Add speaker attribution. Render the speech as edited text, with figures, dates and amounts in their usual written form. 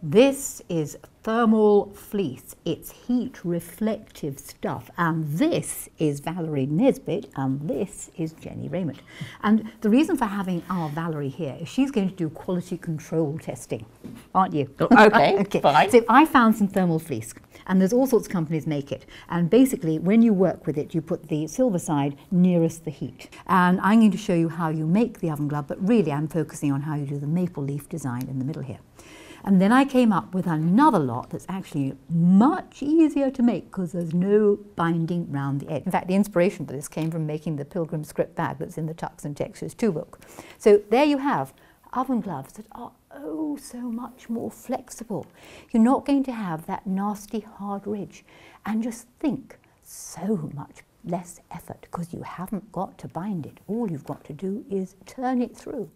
Speaker 1: This is thermal fleece. It's heat reflective stuff. And this is Valerie Nesbitt, and this is Jennie Rayment. And the reason for having our Valerie here is she's going to do quality control testing, aren't you?
Speaker 2: Okay,
Speaker 1: okay.
Speaker 2: fine.
Speaker 1: So I found some thermal fleece, and there's all sorts of companies make it. And basically, when you work with it, you put the silver side nearest the heat. And I'm going to show you how you make the oven glove, but really I'm focusing on how you do the maple leaf design in the middle here. And then I came up with another lot that's actually much easier to make because there's no binding round the edge. In fact, the inspiration for this came from making the Pilgrim script bag that's in the Tucks and Textures 2 book. So there you have oven gloves that are oh so much more flexible. You're not going to have that nasty hard ridge, and just think, so much less effort because you haven't got to bind it. All you've got to do is turn it through.